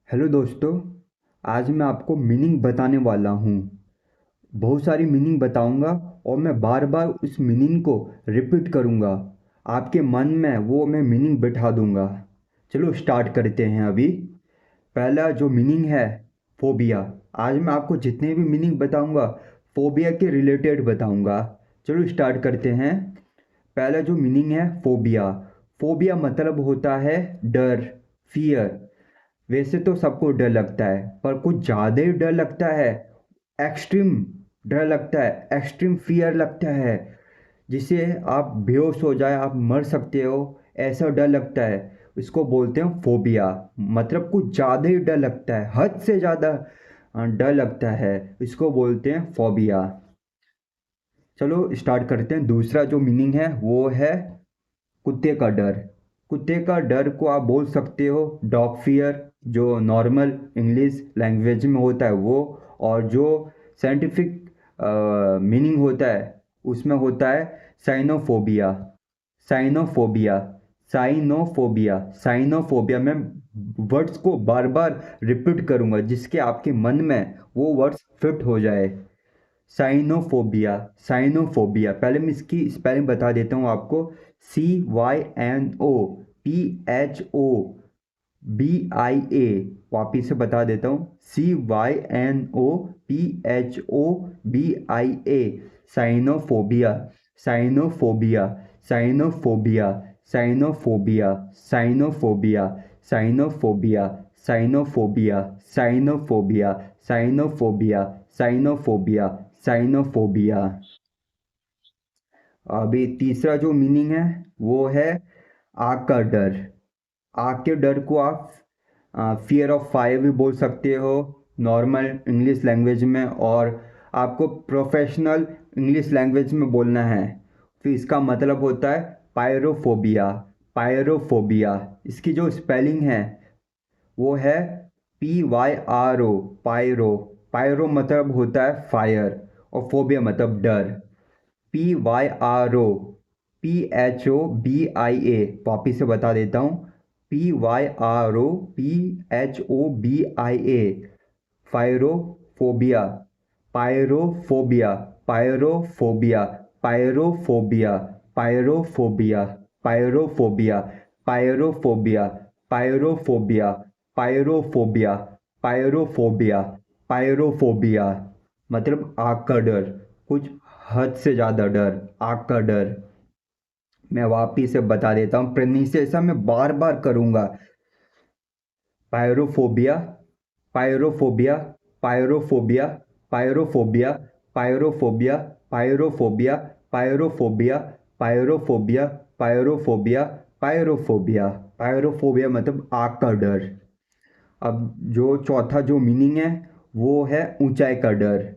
Hello दोस्तों। आज मैं आपको मीनिंग बताने वाला हूँ। बहुत सारी मीनिंग बताऊँगा और मैं बार बार उस मीनिंग को रिपीट करूँगा। आपके मन में वो मैं मीनिंग बिठा दूँगा। चलो स्टार्ट करते हैं अभी। पहला जो मीनिंग है, फोबिया। आज मैं आपको जितने भी मीनिंग बताऊँगा फोबिया के रिलेटेड बताऊँगा। चलो स्टार्ट करते हैं। पहला जो मीनिंग है, फोबिया। फोबिया मतलब होता है डर, फियर। वैसे तो सबको डर लगता है, पर कुछ ज़्यादा ही डर लगता है। एक्सट्रीम डर लगता है, एक्सट्रीम फियर लगता है, जिससे आप बेहोश हो जाए, आप मर सकते हो। ऐसा डर लगता है, इसको बोलते हैं फोबिया। मतलब कुछ ज़्यादा ही डर लगता है, हद से ज़्यादा डर लगता है, इसको बोलते हैं फोबिया। चलो स्टार्ट करते हैं। दूसरा जो मीनिंग है वो है कुत्ते का डर। कुत्ते का डर को आप बोल सकते हो डॉग फियर, जो नॉर्मल इंग्लिश लैंग्वेज में होता है वो। और जो साइंटिफिक मीनिंग होता है उसमें होता है साइनोफोबिया। Sinophobia, Sinophobia, Sinophobia. मैं वर्ड्स को बार बार रिपीट करूंगा जिसके आपके मन में वो वर्ड्स फिट हो जाए। Sinophobia, Sinophobia. पहले मैं इसकी स्पेलिंग बता देता हूँ आपको। CYNOPHOBIA। वापिस से बता देता हूँ, CYNOPHOBIA। Sinophobia, Sinophobia, Sinophobia, Sinophobia, Sinophobia, Sinophobia, Sinophobia, Sinophobia, Sinophobia, Sinophobia, Sinophobia. अभी तीसरा जो मीनिंग है वो है आग का डर। आग के डर को आप फियर ऑफ फायर भी बोल सकते हो नॉर्मल इंग्लिश लैंग्वेज में। और आपको प्रोफेशनल इंग्लिश लैंग्वेज में बोलना है तो इसका मतलब होता है पायरोफोबिया। पायरोफोबिया, इसकी जो स्पेलिंग है वो है PYRO। पायरो, पायरो मतलब होता है फायर और फोबिया मतलब डर। PYRO PHOBIA। वापिस से बता देता हूँ, PYRO PHOBIA। Pyrophobia, pyrophobia, pyrophobia, pyrophobia, pyrophobia, pyrophobia, pyrophobia, pyrophobia, pyrophobia, pyrophobia, pyrophobia. मतलब आग का डर, कुछ हद से ज़्यादा डर, आग का डर। मैं वापिस से बता देता हूँ, प्रोनाउंसिएशन मैं बार बार करूँगा। Pyrophobia, pyrophobia, pyrophobia, pyrophobia, pyrophobia, pyrophobia, pyrophobia, pyrophobia, pyrophobia, pyrophobia. Pyrophobia मतलब आग का डर। अब जो चौथा जो मीनिंग है वो है ऊंचाई का डर।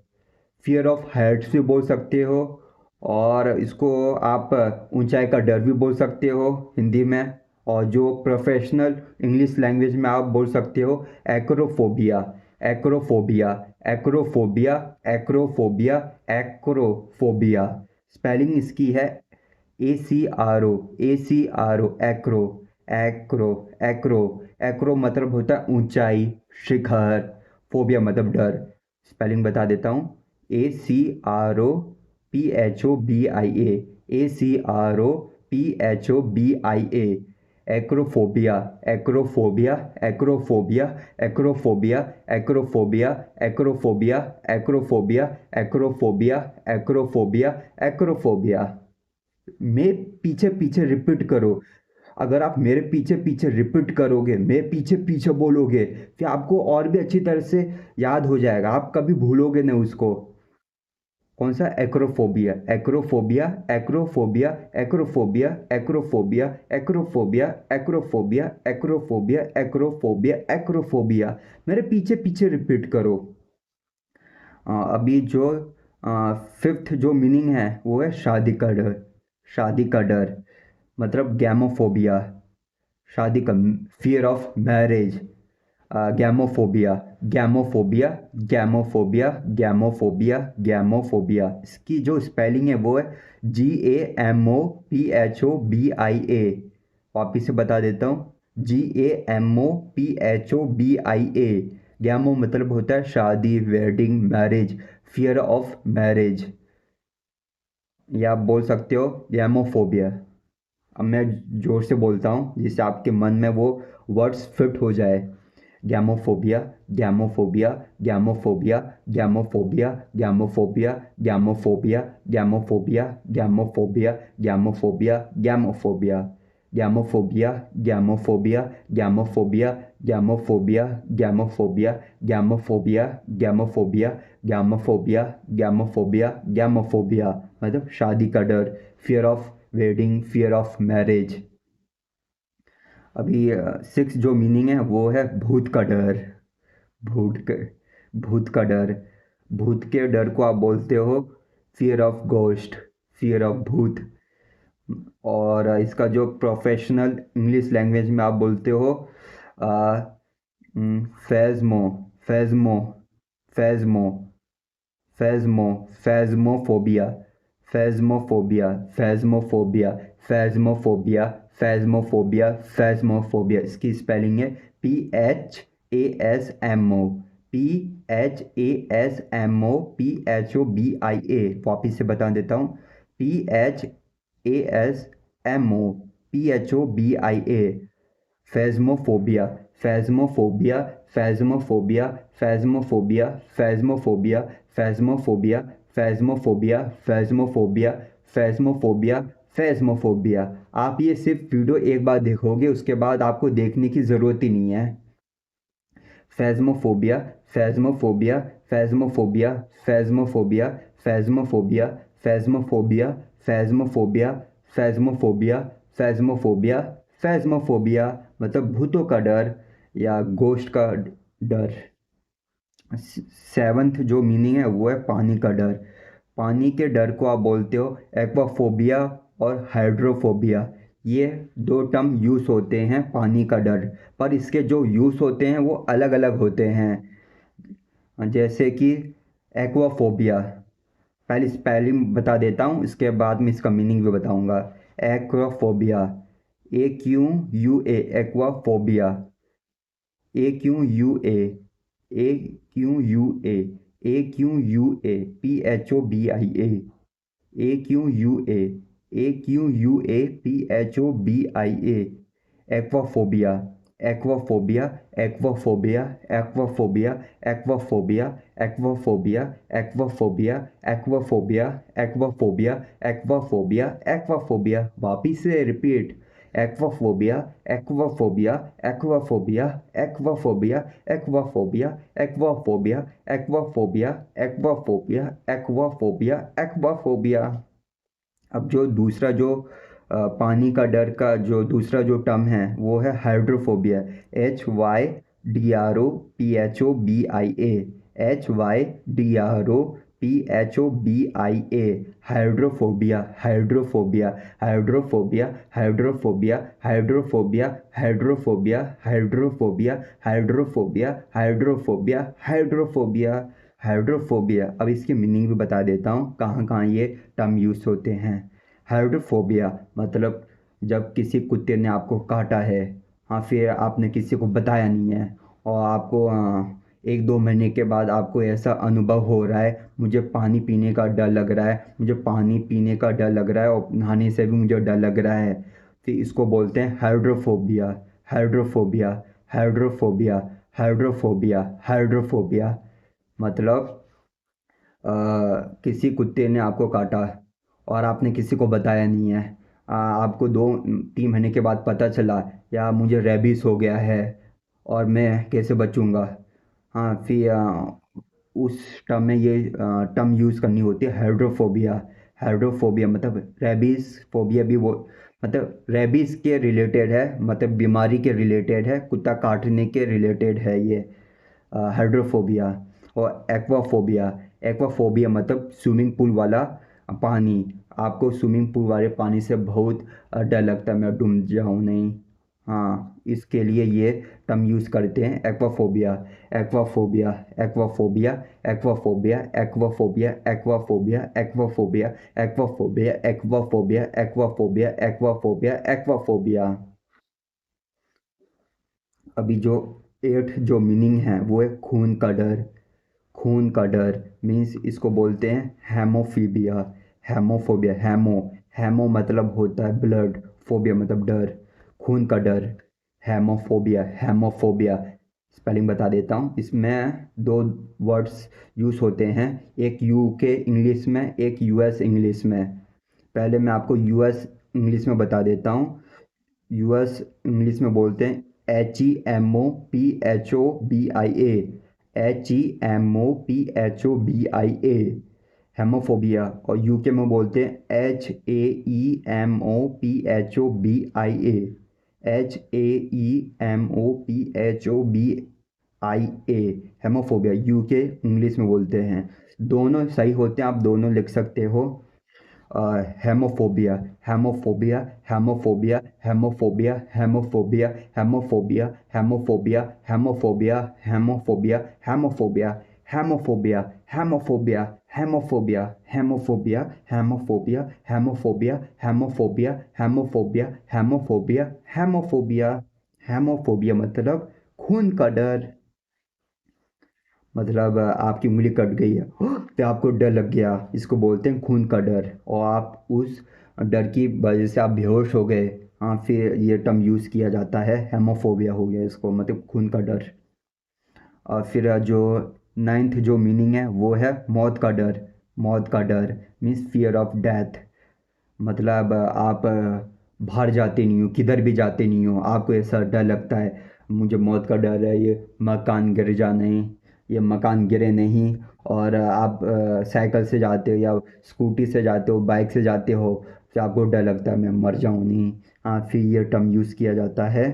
फियर ऑफ हाइट्स भी बोल सकते हो, और इसको आप ऊंचाई का डर भी बोल सकते हो हिंदी में। और जो प्रोफेशनल इंग्लिश लैंग्वेज में आप बोल सकते हो acrophobia. Acrophobia, acrophobia, acrophobia, acrophobia. Spelling इसकी है ACRO, Acro, Acro, Acro. Acro मतलब होता है ऊंचाई, शिखर। फोबिया मतलब डर। स्पेलिंग बता देता हूँ, ACROPHOBIA, ACROPHOBIA। Acrophobia, acrophobia, acrophobia, acrophobia, acrophobia, acrophobia, acrophobia, acrophobia, acrophobia, acrophobia. मैं पीछे पीछे रिपीट करो। अगर आप मेरे पीछे पीछे रिपीट करोगे, मेरे पीछे पीछे बोलोगे, फिर आपको और भी अच्छी तरह से याद हो जाएगा, आप कभी भूलोगे नहीं उसको। कौन सा? Acrophobia, acrophobia, acrophobia, acrophobia, acrophobia, acrophobia, acrophobia, acrophobia, acrophobia, acrophobia. मेरे पीछे पीछे रिपीट करो। अभी जो फिफ्थ जो मीनिंग है वो है शादी का डर। शादी का डर मतलब गैमोफोबिया। शादी का, fear of marriage. Gamophobia, gamophobia, gamophobia, gamophobia, gamophobia. इसकी जो स्पेलिंग है वो है GAMOPHOBIA। वापिस से बता देता हूँ, GAMOPHOBIA। गैमो मतलब होता है शादी, wedding, marriage, fear of marriage, या आप बोल सकते हो गैमोफोबिया। अब मैं जोर से बोलता हूँ जिससे आपके मन में वो वर्ड्स फिट हो जाए। Gamophobia, gamophobia, gamophobia, gamophobia, gamophobia, gamophobia, gamophobia, gamophobia, gamophobia, gamophobia, gamophobia, gamophobia, gamophobia, gamophobia, gamophobia, gamophobia, gamophobia, gamophobia, gamophobia, gamophobia मतलब शादी का डर, fear of wedding, fear of marriage. अभी सिक्स जो मीनिंग है वो है भूत का डर। भूत के भूत का डर, भूत के डर को आप बोलते हो fear of ghost, fear of भूत। और इसका जो प्रोफेशनल इंग्लिश लैंग्वेज में आप बोलते हो फैज़मो, फैज़मो, फैज़मो, फैज़मो, फैज़मोफोबिया, फैज़मोफोबिया, फैज़मोफोबिया, फैज़मोफोबिया, फैज़मोफोबिया, फैज़मोफोबिया। इसकी स्पेलिंग है PHASMO, PHASMOPHOBIA। वापिस से बता देता हूँ, PHASMOPHOBIA। फैज़मोफोबिया, फैज़मोफोबिया, फैज़मोफोबिया, फैज़मोफोबिया, फैज़मोफोबिया, फैज़मोफोबिया, फैज़मोफोबिया, फैज़मोफोबिया, फैज़मोफोबिया, फैज़मोफोबिया। आप ये सिर्फ वीडियो एक बार देखोगे, उसके बाद आपको देखने की ज़रूरत ही नहीं है। फैज़मोफोबिया, फैज़मोफोबिया, फैज़मोफोबिया, फैज़मोफोबिया, फैज़मोफोबिया, फैज़मोफोबिया, फैज़मोफोबिया, फैज़मोफोबिया, फैज़मोफोबिया, फैज़मोफोबिया मतलब भूतों का डर या गोश्त का डर। सेवन्थ जो मीनिंग है वो है पानी का डर। पानी के डर को आप बोलते हो एक्वाफोबिया और हाइड्रोफोबिया। ये दो टर्म यूज़ होते हैं पानी का डर, पर इसके जो यूज़ होते हैं वो अलग अलग होते हैं। जैसे कि एक्वाफोबिया, पहले स्पेलिंग बता देता हूँ, इसके बाद में इसका मीनिंग भी बताऊँगा। Aquaphobia, AQUA, aquaphobia, AQUA, AQUA, AQUA, PHOBIA, AQUA, AQUA, PHOBIA। Aquaphobia, aquaphobia, aquaphobia, aquaphobia, aquaphobia, aquaphobia, aquaphobia, aquaphobia, aquaphobia, aquaphobia, aquaphobia. वापिस से repeat, aquaphobia, aquaphobia, aquaphobia, aquaphobia, aquaphobia, aquaphobia, aquaphobia, aquaphobia, aquaphobia, aquaphobia. अब जो दूसरा जो पानी का डर का जो दूसरा जो टर्म है वो है hydrophobia. HYDROPHOBIA, HYDROPHOBIA, hydrophobia, hydrophobia, hydrophobia, hydrophobia, hydrophobia, hydrophobia, hydrophobia, hydrophobia, hydrophobia, hydrophobia, hydrophobia. अब इसकी मीनिंग भी बता देता हूँ कहाँ कहाँ ये टर्म यूज़ होते हैं। हाइड्रोफोबिया मतलब जब किसी कुत्ते ने आपको काटा है, हाँ, फिर आपने किसी को बताया नहीं है और आपको 1-2 महीने के बाद आपको ऐसा अनुभव हो रहा है, मुझे पानी पीने का डर लग रहा है, मुझे पानी पीने का डर लग रहा है और नहाने से भी मुझे डर लग रहा है, फिर इसको बोलते हैं hydrophobia, hydrophobia, hydrophobia, hydrophobia, hydrophobia. मतलब किसी कुत्ते ने आपको काटा और आपने किसी को बताया नहीं है, आपको 2-3 महीने के बाद पता चला या मुझे रेबीज़ हो गया है और मैं कैसे बचूंगा। हाँ, फिर उस टर्म में ये टर्म यूज़ करनी होती है हाइड्रोफोबिया। हाइड्रोफोबिया मतलब रेबीज़ फोबिया भी वो मतलब रेबीज़ के रिलेटेड है, मतलब बीमारी के रिलेटेड है, कुत्ता काटने के रिलेटेड है ये हाइड्रोफोबिया। और एक्वाफोबिया, एक्वाफोबिया मतलब स्विमिंग पूल वाला पानी। आपको स्विमिंग पूल वाले पानी से बहुत डर लगता है, मैं डूब जाऊँ नहीं। हाँ, इसके लिए ये टर्म यूज़ करते हैं aquaphobia, aquaphobia, aquaphobia, aquaphobia, aquaphobia, aquaphobia, aquaphobia, aquaphobia, aquaphobia, aquaphobia, aquaphobia, aquaphobia. अभी जो 8th जो मीनिंग है वो है खून का डर। खून का डर मीन्स इसको बोलते हैं हेमोफीबिया। हेमोफोबिया, हेमो मतलब होता है ब्लड, फोबिया मतलब डर, खून का डर। हेमोफोबिया स्पेलिंग बता देता हूँ। इसमें दो वर्ड्स यूज़ होते हैं, एक यूके इंग्लिश में, एक यूएस इंग्लिश में। पहले मैं आपको यूएस इंग्लिश में बता देता हूँ। यूएस इंग्लिश में बोलते हैं HEMOPHOBIA। HEMOPHOBIA haemophobia. और यूके में बोलते हैं HAEMOPHOBIA। HAEMOPHOBIA haemophobia UK English में बोलते हैं। दोनों सही होते हैं, आप दोनों लिख सकते हो। Haemophobia, haemophobia, haemophobia, haemophobia, haemophobia, haemophobia, haemophobia, haemophobia, haemophobia, haemophobia, haemophobia, haemophobia, haemophobia, haemophobia, haemophobia, haemophobia, haemophobia, haemophobia, haemophobia, haemophobia. Haemophobia मतलब खून का डर। मतलब आपकी उंगली कट गई है तो आपको डर लग गया, इसको बोलते हैं खून का डर। और आप उस डर की वजह से आप बेहोश हो गए, हाँ, फिर ये टर्म यूज़ किया जाता है, हेमोफोबिया हो गया इसको, मतलब खून का डर। और फिर जो 9th जो मीनिंग है वो है मौत का डर। मौत का डर मीन्स फियर ऑफ डेथ। मतलब आप बाहर जाते नहीं हो, किधर भी जाते नहीं हो, आपको ऐसा डर लगता है, मुझे मौत का डर है, ये मकान गिर जा नहीं, ये मकान गिरे नहीं। और आप साइकिल से जाते हो या स्कूटी से जाते हो, बाइक से जाते हो, फिर आपको डर लगता है मैं मर जाऊँ नहीं। हाँ, फिर ये टर्म यूज़ किया जाता है,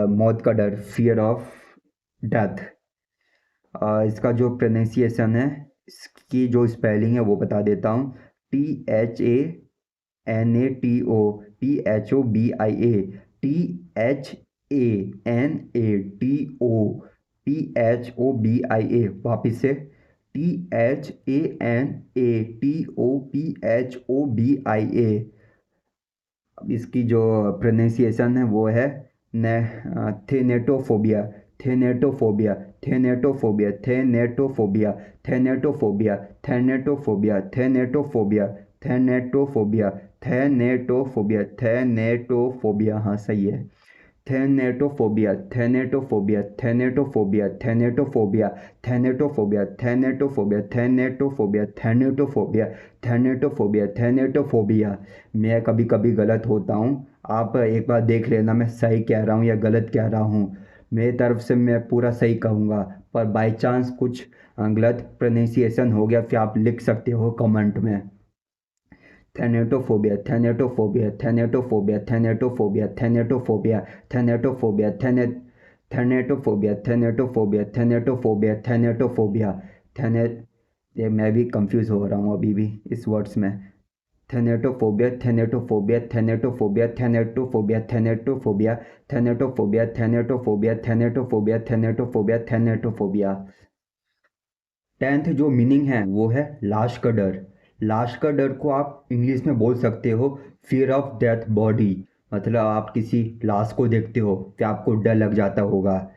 मौत का डर, फियर ऑफ डेथ। इसका जो प्रोनाउंसिएशन है, इसकी जो स्पेलिंग है वो बता देता हूँ। THANATOPHOBIA, THANATOPHOBIA। वापिस से THANATOPHOBIA। अब इसकी जो प्रोनाउंसिएशन है वो है थेनेटोफोबिया। थेनेटोफोबिया, थेनेटोफोबिया, थेनेटोफोबिया, थेनेटोफोबिया, थेनेटोफोबिया, थेनेटोफोबिया, थेनेटोफोबिया, थेनेटोफोबिया, थेनेटोफोबिया, हाँ सही है। थेनेटोफोबिया, थेनेटोफोबिया, थेनेटोफोबिया, थेनेटोफोबिया, थेनेटोफोबिया, थेनेटोफोबिया, थेनेटोफोबिया, थेनेटोफोबिया, थेनेटोफोबिया, थेनेटोफोबिया। मैं कभी कभी गलत होता हूँ, आप एक बार देख लेना मैं सही कह रहा हूँ या गलत कह रहा हूँ। मेरी तरफ से मैं पूरा सही कहूँगा, पर बाई चांस कुछ गलत प्रोनाउंसिएशन हो गया फिर आप लिख सकते हो कमेंट में। थेनेटोफोबिया, थेनेटोफोबिया, थेनेटोफोबिया, थेनेटोफोबिया, थेनेटोफोबिया, थेनेटोफोबिया, थेनेटोफोबिया, थेनेटोफोबिया, थेनेटोफोबिया, थेनेटोफोबिया, थेने ये मैं भी कंफ्यूज हो रहा हूँ अभी भी इस वर्ड्स में। थेनेटोफोबिया, थेनेटोफोबिया, थेनेटोफोबिया, थेनेटोफोबिया, थेनेटोफोबिया, थेनेटोफोबिया, थेनेटोफोबिया, थेनेटोफोबिया, थेनेटोफोबिया, थेनेटोफोबिया। 10th जो मीनिंग है वो है लाश का डर। लाश का डर को आप इंग्लिश में बोल सकते हो फियर ऑफ डेथ बॉडी। मतलब आप किसी लाश को देखते हो कि आपको डर लग जाता होगा,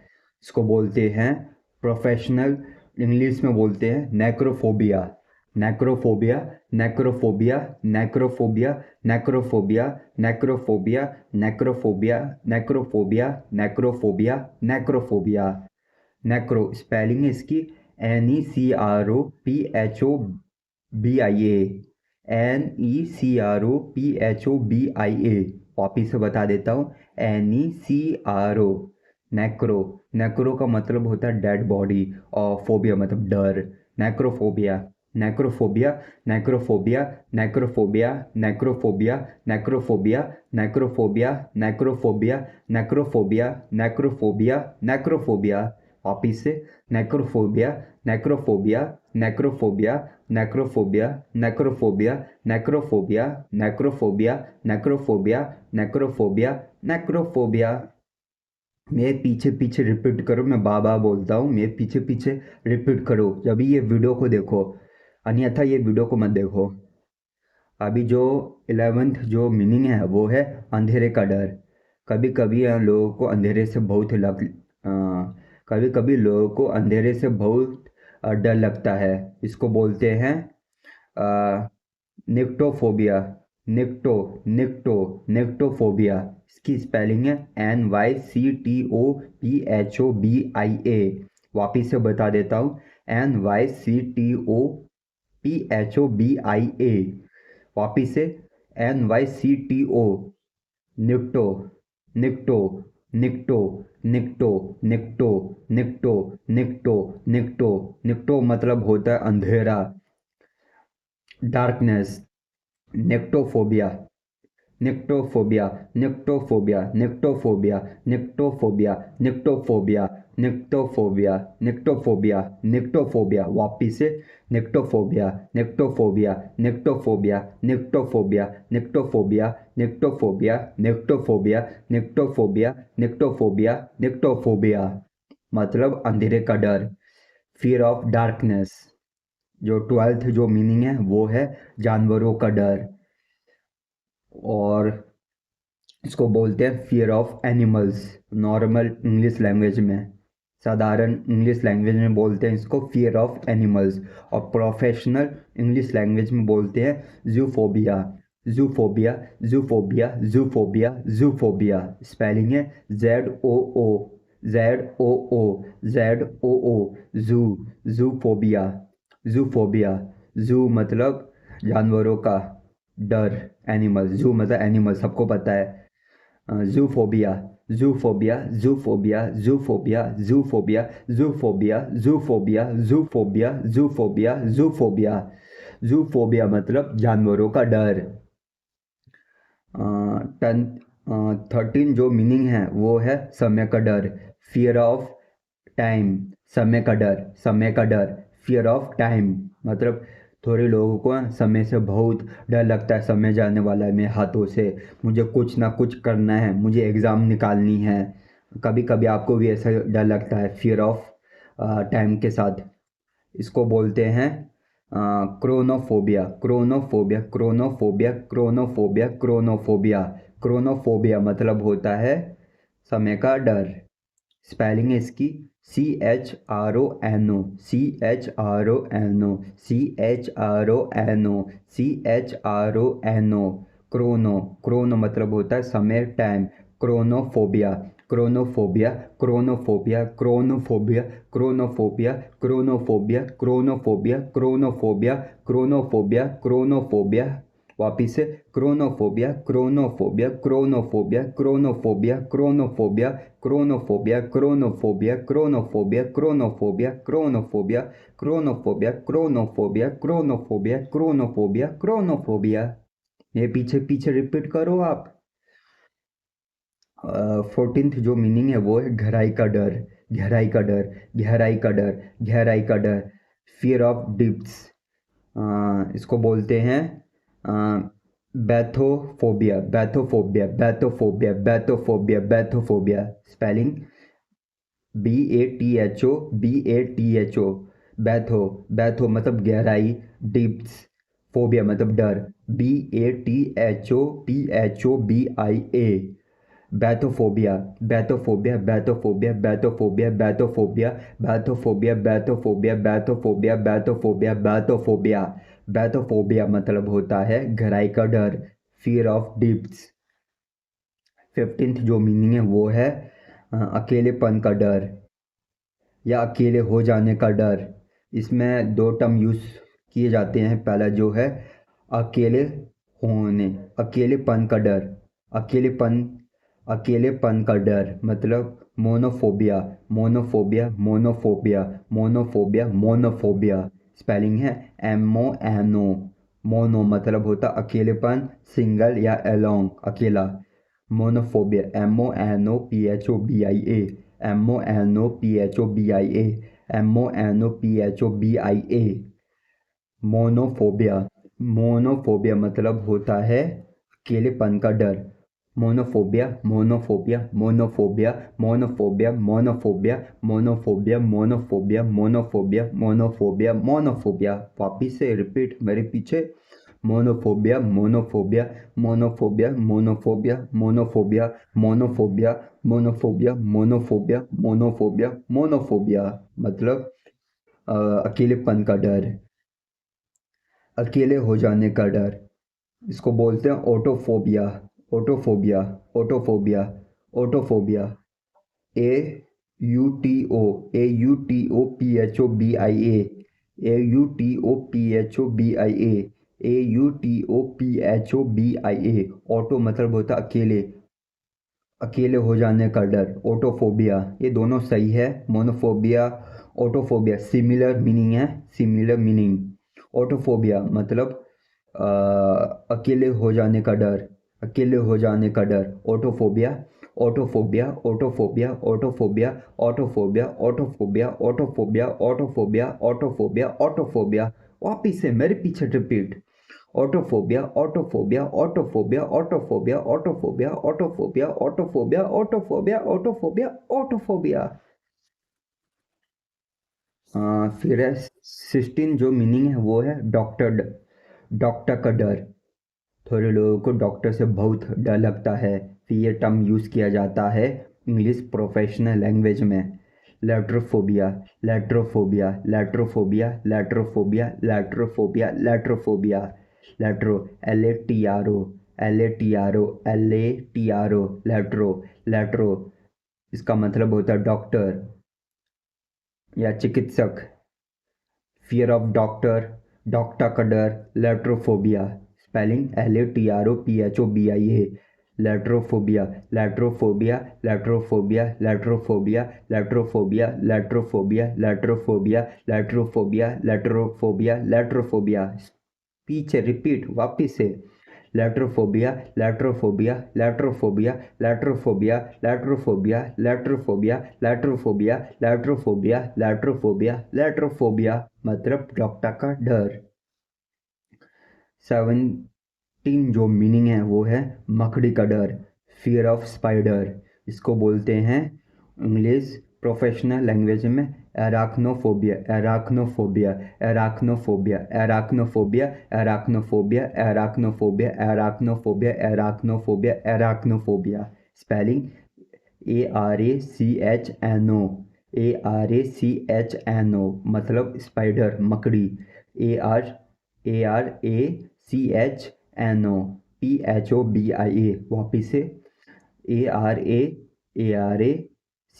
इसको बोलते हैं प्रोफेशनल इंग्लिश में बोलते हैं necrophobia. Necrophobia, necrophobia, necrophobia, necrophobia, necrophobia, necrophobia, necrophobia, necrophobia, necrophobia. नेक्रो spelling है इसकी NECROPHOBIA। NECROPHOBIA। वापिस से बता देता हूँ, NECRO। नेक्रो, नेक्रो का मतलब होता है डेड बॉडी, और फोबिया मतलब डर। Necrophobia, necrophobia, necrophobia, necrophobia, necrophobia, necrophobia, necrophobia, necrophobia, necrophobia, necrophobia, necrophobia. वापिस से necrophobia, necrophobia, necrophobia, necrophobia, necrophobia, necrophobia, necrophobia, necrophobia, necrophobia, necrophobia. मेरे पीछे पीछे रिपीट करो, मैं बार बार बोलता हूँ, मेरे पीछे पीछे रिपीट करो जब भी ये वीडियो को देखो, अन्यथा ये वीडियो को मत देखो। अभी जो 11th जो मीनिंग है वो है अंधेरे का डर। कभी कभी लोगों को अंधेरे से बहुत कभी कभी लोगों को अंधेरे से बहुत डर लगता है। इसको बोलते हैं निक्टोफोबिया। निक्टो निक्टो निक्टोफोबिया। इसकी स्पेलिंग है NYCTOPHOBIA। वापिस से बता देता हूँ, NYCTOPHOBIA। वापिस से NYCTO। निक्टो निक्टो निक्टो निक्टो निक्टो निक्टो निक्टो निक्टो निक्टो मतलब होता है अंधेरा, darkness. Nyctophobia nyctophobia nyctophobia nyctophobia nyctophobia nyctophobia nyctophobia nyctophobia nyctophobia. वापिस से nyctophobia nyctophobia nyctophobia nyctophobia nyctophobia nyctophobia nyctophobia nyctophobia nyctophobia nyctophobia मतलब अंधेरे का डर, फियर ऑफ डार्कनेस। जो 12th जो मीनिंग है वो है जानवरों का डर। और इसको बोलते हैं fear of animals. Normal English language में, साधारण इंग्लिश लैंग्वेज में बोलते हैं इसको फियर ऑफ एनिमल्स। और प्रोफेशनल इंग्लिश लैंग्वेज में बोलते हैं zoophobia. Zoophobia zoophobia zoophobia zoophobia. Spelling है ZOO ZOO ZOO जू। Zoophobia zoophobia. जू मतलब जानवरों का डर, एनिमल। जू मतलब एनिमल, सबको पता है। Zoophobia zoophobia zoophobia zoophobia zoophobia zoophobia zoophobia zoophobia zoophobia zoophobia. Zoophobia मतलब जानवरों का डर। 13 जो मीनिंग है वो है समय का डर, फियर ऑफ टाइम। समय का डर, समय का डर, फियर ऑफ टाइम मतलब थोड़े लोगों को समय से बहुत डर लगता है। समय जाने वाला है मेरे हाथों से, मुझे कुछ ना कुछ करना है, मुझे एग्ज़ाम निकालनी है। कभी कभी आपको भी ऐसा डर लगता है, फियर ऑफ टाइम के साथ। इसको बोलते हैं क्रोनोफोबिया क्रोनोफोबिया क्रोनोफोबिया क्रोनोफोबिया क्रोनोफोबिया। क्रोनोफोबिया मतलब होता है समय का डर। स्पेलिंग है इसकी CHRONO CHRONO CHRONO CHRONO। Chrono, Chrono मतलब होता है समय, टाइम। क्रोनोफोबिया क्रोनोफोबिया क्रोनोफोबिया क्रोनोफोबिया क्रोनोफोबिया क्रोनोफोबिया क्रोनोफोबिया क्रोनोफोबिया क्रोनोफोबिया क्रोनोफोबिया। वापिस से क्रोनोफोबिया क्रोनोफोबिया क्रोनोफोबिया क्रोनोफोबिया क्रोनोफोबिया क्रोनोफोबिया क्रोनोफोबिया क्रोनोफोबिया क्रोनोफोबिया क्रोनोफोबिया क्रोनोफोबिया क्रोनोफोबिया क्रोनोफोबिया क्रोनोफोबिया क्रोनोफोबिया। ये पीछे पीछे रिपीट करो आप। 14th जो मीनिंग है वो है गहराई का डर। गहराई का डर, गहराई का डर, गहराई का डर, फियर ऑफ डिप्स। इसको बोलते हैं बैथोफोबिया बैथोफोबिया बैथोफोबिया बैथोफोबिया बैथोफोबिया। Spelling BATHO बैथो। बैथो मतलब गहराई, डिप्स, फोबिया मतलब डर, BATHOPHOBIA। बैथोफोबिया बैथोफोबिया बैथोफोबिया बैथोफोबिया बैथोफोबिया बैथोफोबिया बैथोफोबिया बैथोफोबिया बैथोफोबिया बैथोफोबिया। बैथोफोबिया मतलब होता है गहराई का डर, फियर ऑफ डिप्स। 15th जो मीनिंग है वो है अकेलेपन का डर या अकेले हो जाने का डर। इसमें दो टर्म यूज़ किए जाते हैं। पहला जो है अकेले होने, अकेलेपन का डर, अकेलेपन, अकेलेपन का डर मतलब monophobia monophobia monophobia monophobia monophobia. Spelling है MONO। मोनो मतलब होता अकेलेपन, सिंगल या अलोंग, अकेला। Monophobia MONOPHOBIA MONOPHOBIA MONOPHOBIA। Monophobia, monophobia मतलब होता है अकेलेपन का डर। Monophobia monophobia monophobia monophobia monophobia monophobia monophobia monophobia monophobia monophobia. वापिस से रिपीट मेरे पीछे। Monophobia monophobia monophobia monophobia monophobia monophobia monophobia monophobia monophobia monophobia मतलब अकेलेपन का डर, अकेले हो जाने का डर। इसको बोलते हैं autophobia, autophobia, autophobia, autophobia. A U T O, A U T O P H O B I A, A U T O P H O B I A U T O P H O B I A. Auto मतलब होता है अकेले, अकेले हो जाने का डर, ऑटोफोबिया। ये दोनों सही है, मोनोफोबिया ऑटोफोबिया सिमिलर मीनिंग है, सिमिलर मीनिंग। ऑटोफोबिया मतलब अकेले हो जाने का डर, अकेले हो जाने का डर, ऑटोफोबिया autophobia autophobia autophobia autophobia autophobia autophobia autophobia autophobia ऑटोफोबिया। वापिस से मेरे पीछे repeat, ऑटोफोबिया autophobia autophobia autophobia autophobia autophobia autophobia autophobia autophobia ऑटोफोबिया। फिर है 16 जो मीनिंग है वो है डॉक्टर, डॉक्टर का डर। थोड़े लोगों को डॉक्टर से बहुत डर लगता है, फिर ये टर्म यूज़ किया जाता है इंग्लिश प्रोफेशनल लैंग्वेज में। Latrophobia latrophobia latrophobia latrophobia latrophobia latrophobia. Latro L A T R O, L A T R O, L A T R O, latro, latro इसका मतलब होता है डॉक्टर या चिकित्सक। फियर ऑफ डॉक्टर, डॉक्टर का डर, latrophobia spelling L A T R O P H O B I A. Latrophobia latrophobia latrophobia latrophobia latrophobia latrophobia latrophobia latrophobia latrophobia latrophobia. पीछे repeat वापिस से, लेट्रोफोबिया latrophobia latrophobia latrophobia latrophobia latrophobia latrophobia latrophobia latrophobia लेट्रोफोबिया मतलब doctor का डर। 17 जो meaning है वो है मकड़ी का डर, फियर ऑफ स्पाइडर। इसको बोलते हैं इंग्लिश प्रोफेशनल लैंग्वेज में arachnophobia, arachnophobia, arachnophobia, arachnophobia, arachnophobia, arachnophobia, arachnophobia, arachnophobia, arachnophobia spelling A R A C H N O, A R A C H N O मतलब स्पाइडर मकड़ी। A R, A R A C H N O P H O B I A. वापिस से A R A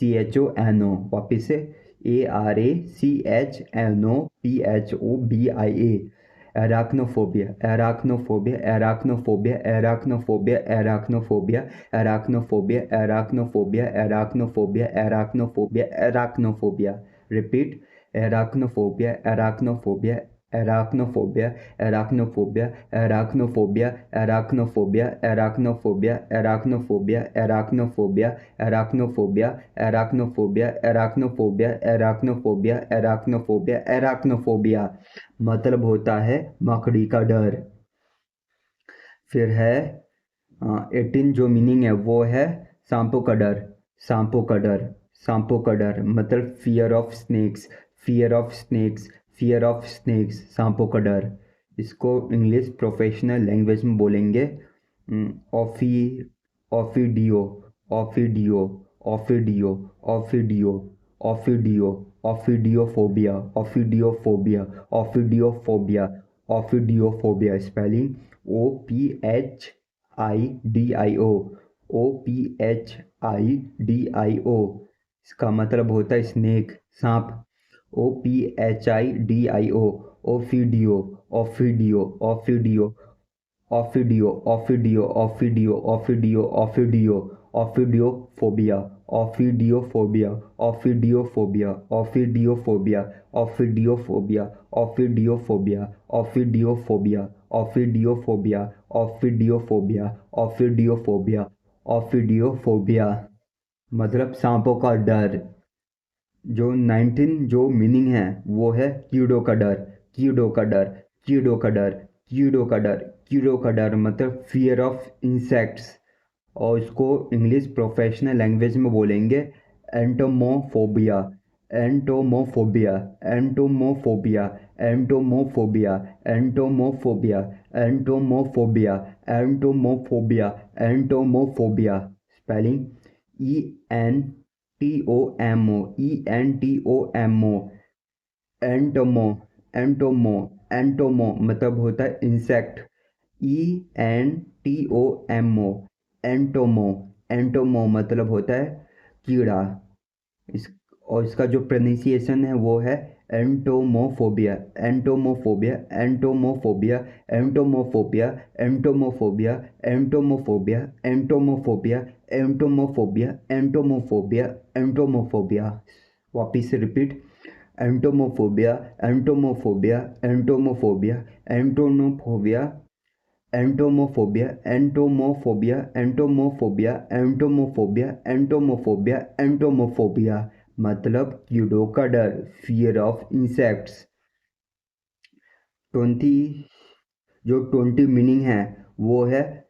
C H O N O, वापिस से A R A C H N O P H O B I A. एराक्नोफोबिया arachnophobia arachnophobia arachnophobia arachnophobia arachnophobia arachnophobia arachnophobia arachnophobia एराक्नोफोबिया। Repeat, एराक्नोफोबिया arachnophobia arachnophobia arachnophobia arachnophobia arachnophobia arachnophobia arachnophobia arachnophobia arachnophobia arachnophobia arachnophobia arachnophobia arachnophobia एराक्नोफोबिया मतलब होता है मकड़ी का डर। फिर है 18 जो meaning है वो है सांपों का डर, सांपों का डर, सांपों का डर मतलब fear of snakes, fear of snakes, fear of snakes सांपों का डर। इसको इंग्लिश प्रोफेशनल लैंग्वेज में बोलेंगे ophi, ophidio, ophidio, ophidio, ophidio, ophidio, ophidiophobia, ophidiophobia, ophidiophobia, ophidiophobia spelling O P H I D I O, O P H I D I O. इसका मतलब होता है स्नेक, सांप। O P H I D I O, ophidio, ophidio, ophidio, ophidio, ophidio, ophidio, ophidio, ophidio, ophidiophobia, ophidiophobia, ophidiophobia, ophidiophobia, ophidiophobia, ophidiophobia, ophidiophobia, ophidiophobia, ophidiophobia, ophidiophobia, ऑफिडियोफोबिया मतलब सांपों का डर। जो 19 जो मीनिंग है वो है कीड़ों का डर, कीड़ों का डर, कीड़ों का डर, कीड़ों का डर, कीड़ों का डर मतलब फियर ऑफ इंसेक्ट्स। और इसको इंग्लिश प्रोफेशनल लैंग्वेज में बोलेंगे entomophobia, entomophobia, entomophobia, entomophobia, entomophobia, entomophobia, entomophobia, entomophobia. Spelling ENTOMO, ENTOMO। Entomo, entomo, entomo मतलब होता है इंसेक्ट। ENTOMO, एंटोमो, एंटोमो मतलब होता है कीड़ा। इस और इसका जो प्रोनाउंसिएशन है वो है एंटोमोफोबिया, entomophobia, entomophobia, entomophobia, entomophobia, entomophobia, entomophobia, entomophobia, entomophobia, एंटोमोफोबिया। वापिस से repeat, एंटोमोफोबिया, entomophobia, एंटोमोफोबिया, एंटोनोफोबिया, एंटोमोफोबिया, entomophobia, entomophobia, entomophobia, entomophobia, एंटोमोफोबिया मतलब कीड़ों का डर, फियर ऑफ इंसेक्ट्स। 20 जो 20 मीनिंग है वो है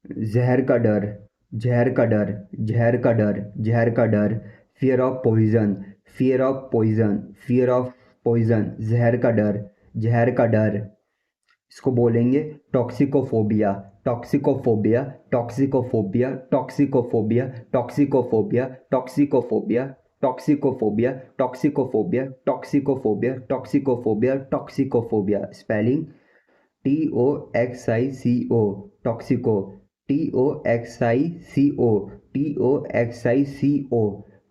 जहर का डर, जहर का डर, जहर का डर, जहर का डर। Fear of poison, fear of poison, fear of poison, जहर का डर, जहर का डर। इसको बोलेंगे toxicophobia, toxicophobia, toxicophobia, toxicophobia, toxicophobia, toxicophobia, toxicophobia, toxicophobia, toxicophobia, toxicophobia, toxicophobia. Spelling TOXICO, toxico, TOXICO,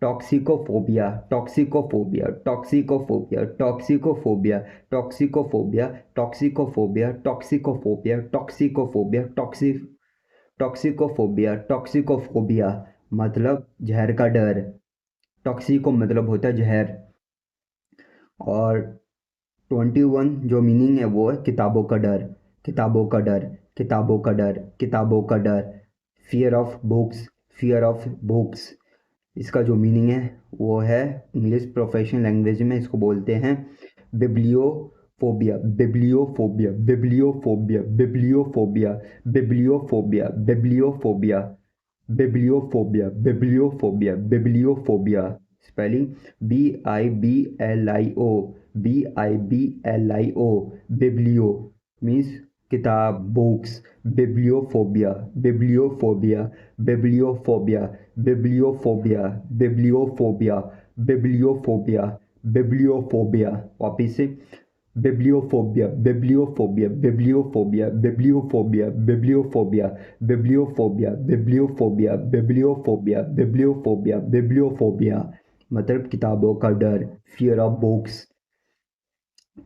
TOXICO, toxicophobia, toxicophobia, toxicophobia, toxicophobia, toxicophobia, toxicophobia, toxicophobia, toxicophobia, toxicophobia, toxicophobia मतलब जहर का डर। टॉक्सिको मतलब होता है जहर। और 21 जो मीनिंग है वो है किताबों का डर, किताबों का डर, किताबों का डर, किताबों का डर। Fear of books, fear of books. इसका जो मीनिंग है वो है इंग्लिश प्रोफेशनल लैंग्वेज में इसको बोलते हैं bibliophobia, bibliophobia, bibliophobia, bibliophobia, bibliophobia, bibliophobia, bibliophobia, bibliophobia, bibliophobia. Spelling BIBLIO, BIBLIO, biblio means किताब, books. Bibliophobia, bibliophobia, bibliophobia, bibliophobia, bibliophobia, bibliophobia, bibliophobia. वापिस से bibliophobia, bibliophobia, bibliophobia, bibliophobia, bibliophobia, bibliophobia, bibliophobia, bibliophobia, bibliophobia, bibliophobia मतलब किताबों का डर, fear of books.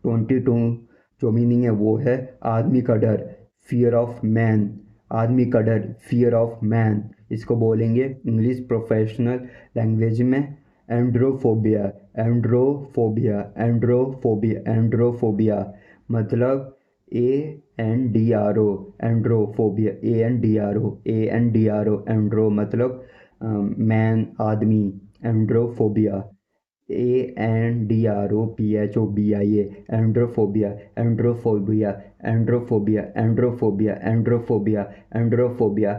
22 जो meaning है वो है आदमी का डर, फियर ऑफ मैन, आदमी का डर, फियर ऑफ मैन। इसको बोलेंगे इंग्लिश प्रोफेशनल लैंग्वेज में एंड्रोफोबिया, एंड्रोफोबिया, एंड्रोफोबिया, एंड्रोफोबिया मतलब ANDRO, एंड्रोफोबिया, ANDRO, ANDRO, एंड्रो मतलब मैन, आदमी। एंड्रोफोबिया, ANDROPHOBIA, एंड्रोफोबिया, एंड्रोफोबिया, एंड्रोफोबिया, एंड्रोफोबिया, एंड्रोफोबिया, एंड्रोफोबिया, एंड्रोफोबिया,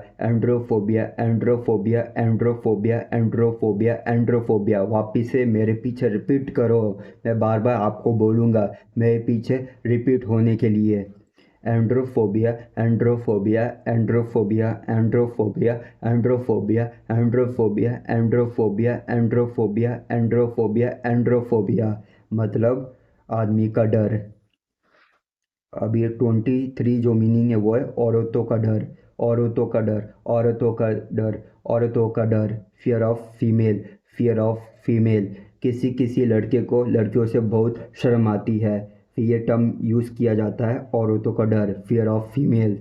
एंड्रोफोबिया, एंड्रोफोबिया, एंड्रोफोबिया, एंड्रोफोबिया। वापिस से मेरे पीछे रिपीट करो, मैं बार बार आपको बोलूँगा मेरे पीछे रिपीट होने के लिए। एंड्रोफोबिया, एंड्रोफोबिया, एंड्रोफोबिया, एंड्रोफोबिया, एंड्रोफोबिया, एंड्रोफोबिया, एंड्रोफोबिया, एंड्रोफोबिया, एंड्रोफोबिया, एंड्रोफोबिया मतलब आदमी का डर। अब ये 23 जो मीनिंग है वो है औरतों का डर, औरतों का डर, औरतों का डर, औरतों का डर। Fear of female, fear of female. किसी किसी लड़के को लड़कियों से बहुत शर्म आती है, फिर ये टर्म यूज़ किया जाता है औरतों का डर, fear of female.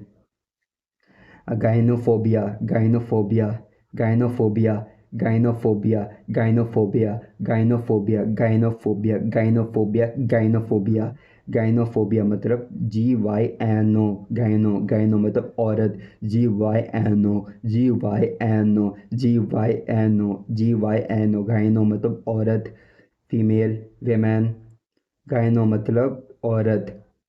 Gynophobia, gynophobia, gynophobia, gynophobia, gynophobia, gynophobia, gynophobia, gynophobia, gynophobia. Gynophobia मतलब GYNO, गाइनो, गाइनो मतलब औरत, GYNO, GYNO, GYNO, GYNO, gyno मतलब औरत, फीमेल, वेमेन। गाइनो मतलब औरत,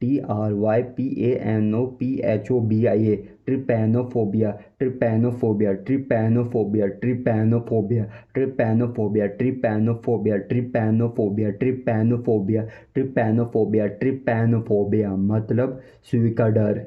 TRYPANOPHOBIA, trypanophobia, trypanophobia, trypanophobia, trypanophobia, trypanophobia, trypanophobia, trypanophobia, trypanophobia, trypanophobia, trypanophobia मतलब सुई का डर।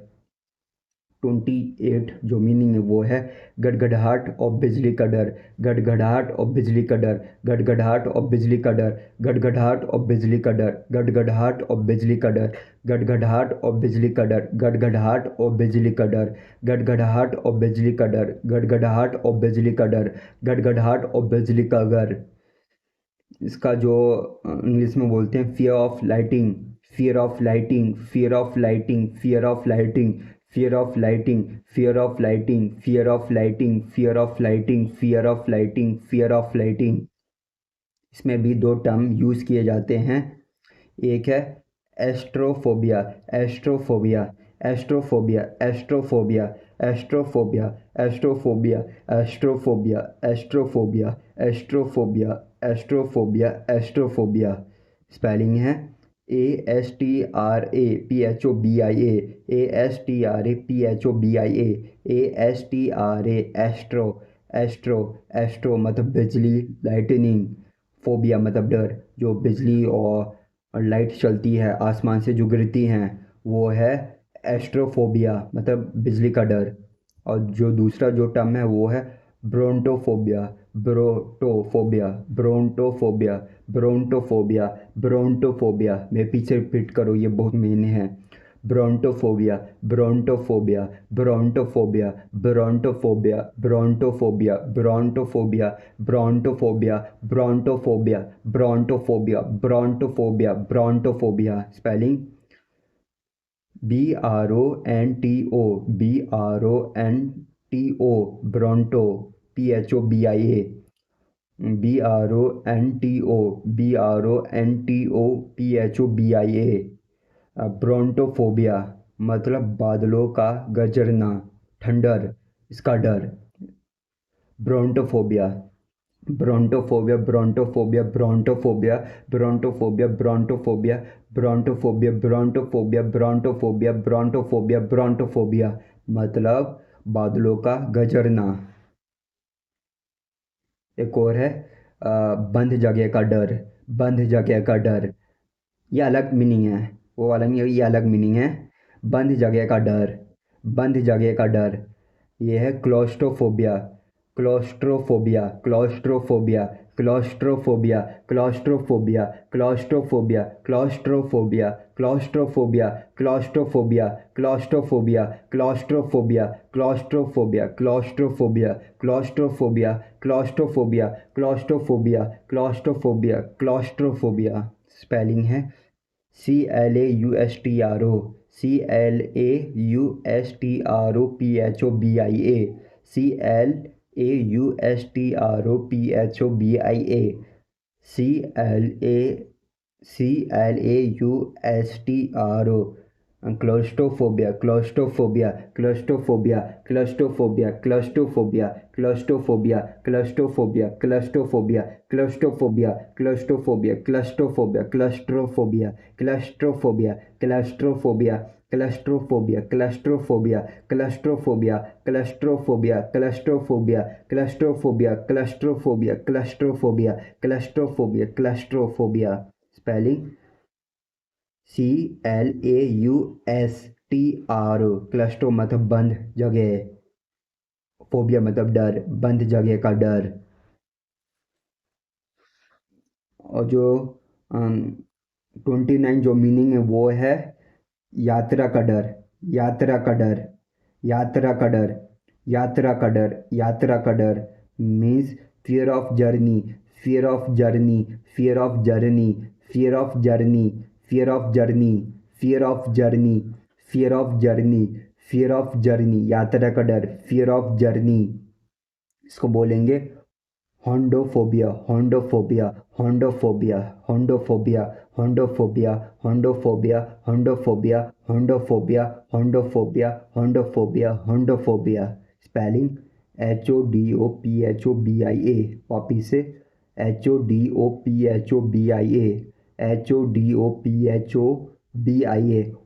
28 जो मीनिंग है वो है गड़गड़ाहट और बिजली का डर, गड़गड़ाहट और बिजली का डर, गड़गड़ाहट और बिजली का डर, गड़गड़ाहट और बिजली का डर, गड़गड़ाहट और बिजली का डर, गड़गड़ाहट और बिजली का डर, गड़गड़ाहट और बिजली का डर, गड़गड़ाहट और बिजली का डर, गड़गड़ाहट और बिजली का डर, गड़गड़ाहट और बिजली का घर। इसका जो इंग्लिश में बोलते हैं fear of lighting, fear of lighting, fear of lighting, fear of lighting, fear of lighting, fear of lighting, fear of lighting, fear of lighting, fear of lighting, fear of lighting. इसमें भी दो term use किए जाते हैं। एक है astrophobia, astrophobia, astrophobia, astrophobia, astrophobia, astrophobia, astrophobia, astrophobia, astrophobia, astrophobia, astrophobia. Spelling है ASTRAPHOBIA, ASTRAPHOBIA, ASTRA, astro, astro, astro मतलब बिजली, लाइटनिंग, फोबिया मतलब डर, जो बिजली और लाइट चलती है आसमान से जो गिरती हैं वो है एस्ट्रोफोबिया मतलब बिजली का डर। और जो दूसरा जो टर्म है वो है ब्रोंटोफोबिया, ब्रोटोफोबिया, ब्रोंटोफोबिया, ब्रोंटोफोबिया, ब्रोंटोफोबिया। मैं पीछे रिपीट करो, ये बहुत मेन है। Brontophobia, brontophobia, brontophobia, brontophobia, brontophobia, brontophobia, brontophobia, brontophobia, brontophobia, brontophobia, brontophobia. Spelling BRONTO, BRONTO, bronto, PHOBIA, BRONTO, BRONTO, PHOBIA। Brontophobia मतलब बादलों का गरजना, ठंडर, इसका डर। ब्रोंटोफोबिया, brontophobia, brontophobia, brontophobia, brontophobia, brontophobia, brontophobia, brontophobia, brontophobia, brontophobia, ब्रोंटोफोबिया मतलब बादलों का गरजना। एक और है बंद जगह का डर, बंद जगह का डर। ये अलग मीनिंग है, वो वाला नहीं है, ये अलग मीनिंग है। बंद जगह का डर, बंद जगह का डर। ये है claustrophobia, claustrophobia, claustrophobia, claustrophobia, claustrophobia, claustrophobia, claustrophobia, claustrophobia, claustrophobia, claustrophobia, claustrophobia, claustrophobia, claustrophobia, claustrophobia, claustrophobia, claustrophobia, claustrophobia, claustrophobia. Spelling है CLAUSTRO, CLAUSTROPHOBIA, CLAUSTROPHOBIA, CLAUSTRO। Claustrophobia, claustrophobia, claustrophobia, claustrophobia, claustrophobia, claustrophobia, claustrophobia, claustrophobia, claustrophobia, claustrophobia, claustrophobia, claustrophobia, claustrophobia, claustrophobia, claustrophobia, claustrophobia, claustrophobia, claustrophobia, claustrophobia, claustrophobia, claustrophobia, claustrophobia, claustrophobia, claustrophobia. Spelling CLAUSTRO, क्लस्ट्रो मतलब बंद जगह, phobia मतलब डर, बंद जगह का डर। और जो 29 जो मीनिंग है वो है यात्रा का डर, यात्रा का डर, यात्रा का डर, यात्रा का डर, यात्रा का डर means fear of journey, fear of journey, fear of journey, fear of journey, fear of journey, fear of journey, fear of journey, fear of journey, यात्रा का डर, फियर ऑफ जर्नी। इसको बोलेंगे होंडोफोबिया, होंडोफोबिया, होंडोफोबिया, होंडोफोबिया, होंडोफोबिया, होंडोफोबिया, होंडोफोबिया, होंडोफोबिया, होंडोफोबिया, होंडोफोबिया, होंडोफोबिया। स्पेलिंग HODOPHOBIA, वापिस से HODOPHOBIA, HODOPHOBIA,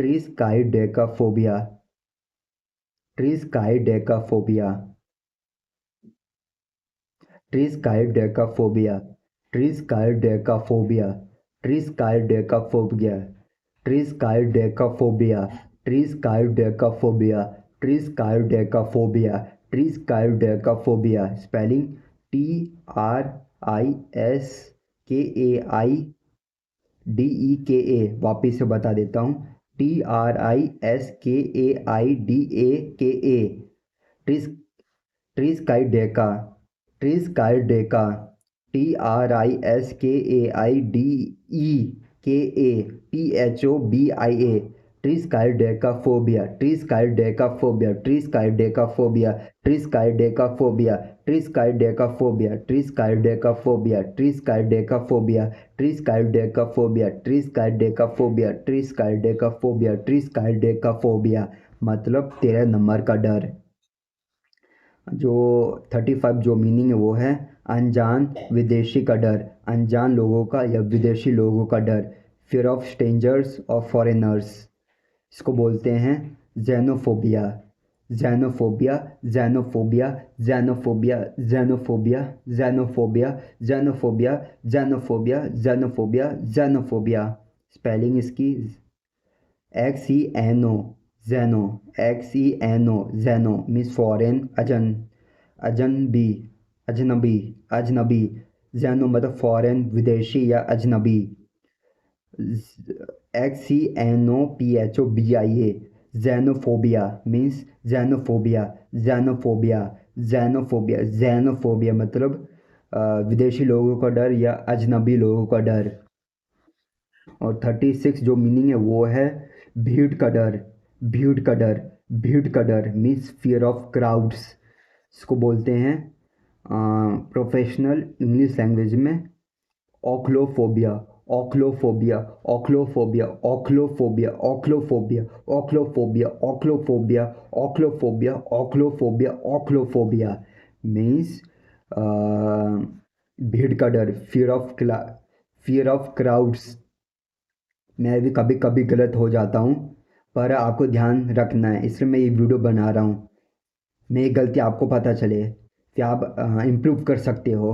triskaidekaphobia, triskaidekaphobia, triskaidekaphobia, triskaidekaphobia, triskaidekaphobia, triskaidekaphobia, triskaidekaphobia, triskaidekaphobia, triskaidekaphobia. Spelling TRISKAIDEKA। वापिस से बता देता हूँ, TRISKAIDEKA। Tris triskaideka, triskaideka, TRISKAIDEKA, triskaidekaphobia, triskaidekaphobia, triskaidekaphobia, triskaidekaphobia, triskaidekaphobia, triskaidekaphobia, triskaidekaphobia, triskaidekaphobia, triskaidekaphobia, triskaidekaphobia, triskaidekaphobia. मतलब 13 number का डर। जो 35 जो मीनिंग है वो है अनजान विदेशी का डर, अनजान लोगों का या विदेशी लोगों का डर। फियर ऑफ स्ट्रेंजर्स और फॉरेनर्स, इसको बोलते हैं xenophobia, xenophobia, xenophobia, xenophobia, xenophobia, xenophobia, xenophobia, xenophobia, xenophobia, xenophobia. Spelling इसकी XENO, जेनो, XENO, जेनो मीन्स फॉरेन, अजनबी, अजनबी, अजनबी। जेनो मतलब फॉरेन, विदेशी या अजनबी। XENOPHOBIA, xenophobia means xenophobia, xenophobia, xenophobia, xenophobia मतलब विदेशी लोगों का डर या अजनबी लोगों का डर। और 36 जो मीनिंग है वो है भीड़ का डर, भीड़ का डर, भीड़ का डर मीन्स फियर ऑफ क्राउड्स। इसको बोलते हैं प्रोफेशनल इंग्लिश लैंग्वेज में ओक्लोफोबिया, ओक्लोफोबिया, ओक्लोफोबिया, ओक्लोफोबिया, ओक्लोफोबिया, ओक्लोफोबिया, ओक्लोफोबिया, ओक्लोफोबिया, ओक्लोफोबिया, ओक्लोफोबिया मीन्स भीड़ का डर, फियर ऑफ क्राउड्स। मैं भी कभी कभी गलत हो जाता हूँ, पर आपको ध्यान रखना है, इसलिए मैं ये वीडियो बना रहा हूँ। मेरी गलती आपको पता चले कि आप इम्प्रूव कर सकते हो।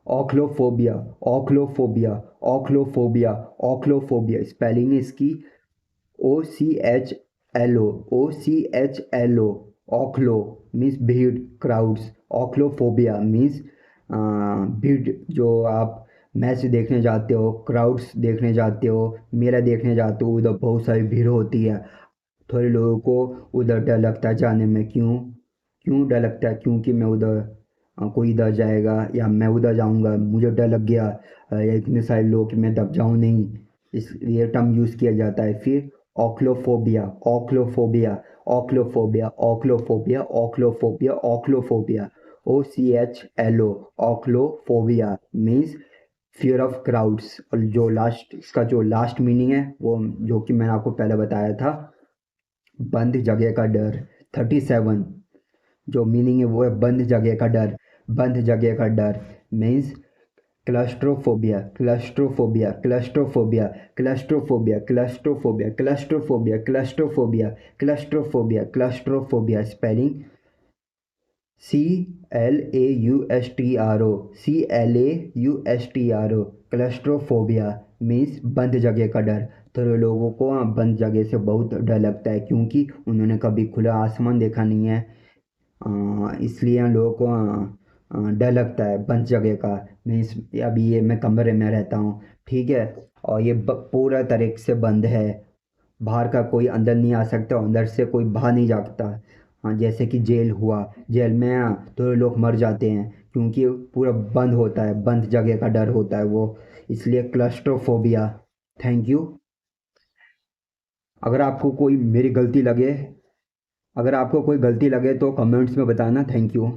ओक्लोफोबिया, ओक्लोफोबिया, ओक्लोफोबिया, ओक्लोफोबिया। स्पेलिंग है इसकी OCHLO, OCHLO। ओक्लो मीन्स भीड़, क्राउड्स। ओक्लोफोबिया मीन्स भीड़। जो आप मैच देखने जाते हो, क्राउड्स देखने जाते हो, मेला देखने जाते हो, उधर बहुत सारी भीड़ होती है। थोड़े लोगों को उधर डर लगता है जाने में। क्यों क्यों डर लगता है? क्योंकि मैं उधर कोई इधर जाएगा या मैं उधर जाऊंगा, मुझे डर लग गया, या इतने सारे लोग कि मैं दब जाऊं नहीं, इसलिए टर्म यूज़ किया जाता है। फिर ओक्लोफोबिया, ओक्लोफोबिया, ओक्लोफोबिया, ओक्लोफोबिया, ओक्लोफोबिया, ओक्लोफोबिया। OCHLO, ओक्लोफोबिया means fear of crowds. और जो लास्ट, इसका जो लास्ट मीनिंग है वो जो कि मैंने आपको पहले बताया था, बंद जगह का डर। 37 जो मीनिंग है वो है बंद जगह का डर, बंद जगह का डर means claustrophobia, claustrophobia, claustrophobia, claustrophobia, claustrophobia, claustrophobia, claustrophobia, claustrophobia, claustrophobia. Spelling CLAUSTRO, CLAUSTRO, claustrophobia means बंद जगह का डर। थोड़े लोगों को बंद जगह से बहुत डर लगता है, क्योंकि उन्होंने कभी खुला आसमान देखा नहीं है, इसलिए लोगों को डर लगता है बंद जगह का। मीन्स अभी ये मैं कमरे में रहता हूँ, ठीक है, और ये पूरा तरीके से बंद है, बाहर का कोई अंदर नहीं आ सकता, अंदर से कोई बाहर नहीं जा सकता। हाँ, जैसे कि जेल हुआ, जेल में थोड़े लोग मर जाते हैं क्योंकि पूरा बंद होता है, बंद जगह का डर होता है वो, इसलिए क्लस्ट्रोफोबिया। Thank you. अगर आपको कोई मेरी गलती लगे, अगर आपको कोई गलती लगे तो कमेंट्स में बताना। Thank you.